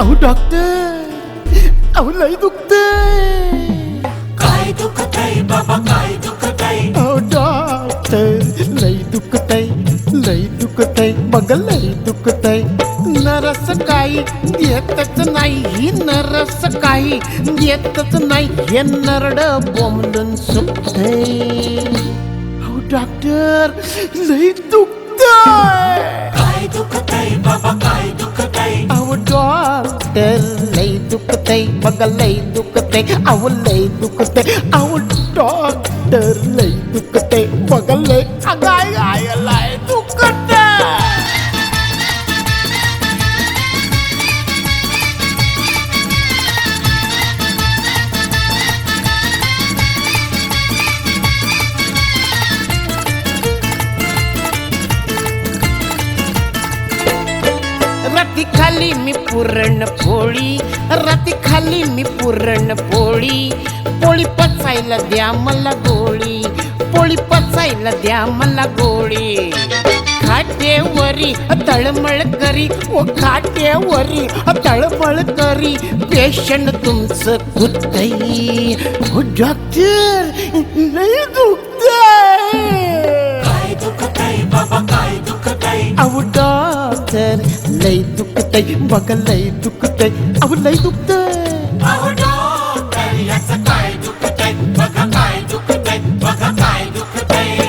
अहो डॉक्टर, अहो लय दुखतंय. काय दुखतंय बाबा, काय दुखतंय? अहो डॉक्टर, लय दुखतंय, लय दुखतंय, बघ लय दुखतंय. नरस काही येतच नाही, ही नरस काही येतच नाही, हे नरड बोंबलून सुटतंय. अहो डॉक्टर, लय दुखतंय. काय दुखतंय बाबा, काय दुखतंय? अहो डॉक्टर, लय दुखतंय, बघ लय दुखतंय, अहो लय दुखतंय. अहो डॉक्टर, लय दुखतंय, बघ लय आय आय लय दुखतंय. राती खाली मी पुरणपोळी, राती खाली मी पुरणपोळी, पोळी पचायला द्या मला गोळी, पोळी पचायला द्या मला गोळी. खाटेवरी तळमळ करी, ओ खाटेवरी तळमळ करी, पेशंट तुमचं कुत्तई. ओ डॉक्टर, लय दुखतंय. काय दुखतंय बाबा, काय दुखतंय? अहो डॉक्टर, लय दुखतंय, बघ लय दुखतंय, अहो लय दुखतंय. अहो डॉक्टर, याचं काय दुखतंय? बघा काय दुखतंय, बघा काय दुखतंय?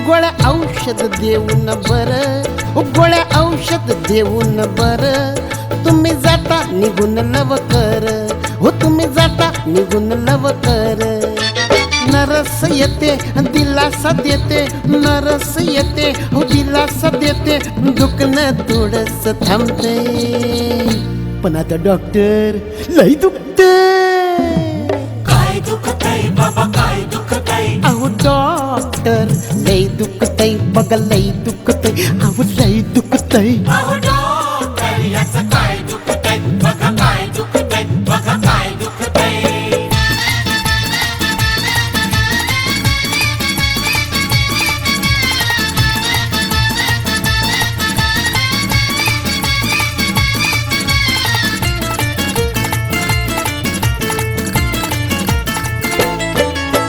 गोळ्या औषध देऊन बरं, गोळ्या औषध देऊन बरं, तुम्ही जाता निघून लवकर, हो तुम्ही जाता निघून लवकर. नरस येते दिलासा देते, नरस येते हो दिलासा देते, दुखणं थोडस थांबते. पण आता डॉक्टर, लय दुखतंय. काय दुखतंय बाबा, काय दुखतंय? अहो डॉक्टर, लय दुखतंय, बघ लय दुखतंय, अहो लय दुखतंय. अहो डॉक्टर, याचं काय दुखतंय? बघा काय दुखतंय, बघा काय दुखतंय?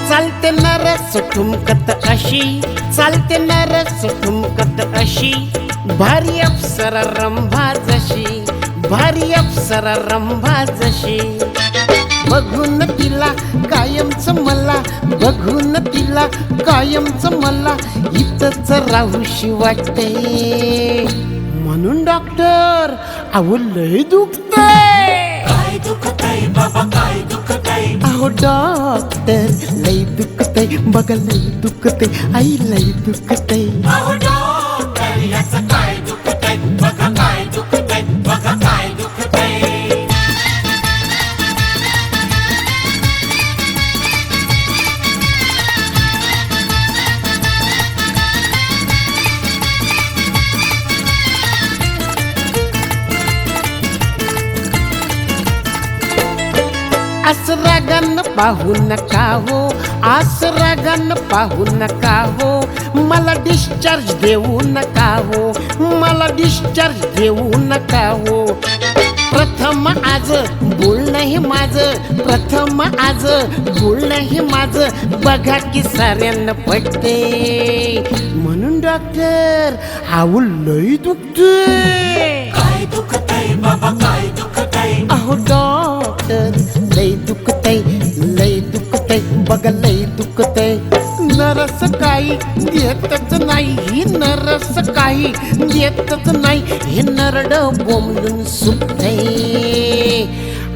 चालते नरस ठुमकत अशी, चालते नरस ठुमकत अशी, भारी अप्सरा रंभा जशी, भारी अप्सरा रंभा जशी. बघून तिला कायमच मला, बघून तिला कायमच मला, इथंच राहूशी वाटते. म्हणून डॉक्टर, अहो लय दुखतंय. काय दुखतंय बाबा, काय दुखतंय? अहो डॉक्टर, लय दुखतंय, बघ लय दुखतंय, आई लय दुखतंय. अहो डॉक्टर, याचं काय दुखतंय? बघा काय दुखतंय, बघा काय दुखतंय? आसरागान पाहू नका हो, आसरागान पाहू नका हो, मला डिस्चार्ज देऊ नका हो, मला डिस्चार्ज देऊ नका हो. प्रथम आज बोलणं हे माझं, प्रथम आज बोलणं हे माझं, बघा की साऱ्यांना पटते. म्हणून डॉक्टर, अहो लय दुखतंय. काय दुखतंय बाबा, काय दुखतंय? अहो डॉक्टर, लय दुखतंय, लय दुखतंय, बघ लय दुखतंय. नरस काही येतच नाही, ही नरस काही येतच नाही, हे नरड बोंबलून सुटतंय.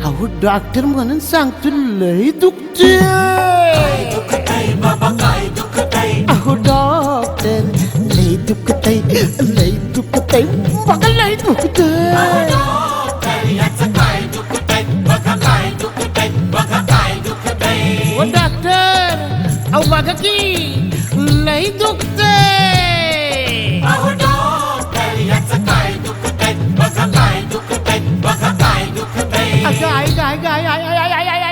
अहो डॉक्टर म्हणून सांगतो, लय दुखतंय. काय दुखतंय बाबा, काय दुखतंय? अहो डॉक्टर, लय दुखतंय, लय दुखतंय, बघ लय दुखतंय. अहो डॉक्टर, याचं काय दुखतंय? बघा काय दुखतंय, बघा काय दुखतंय? ओ डॉक्टर, अहो बघा की लय दुखतंय. अहो डॉक्टर, याचं काय दुखतंय? बघा गाय गाय गाय गाय गाय गाय गाय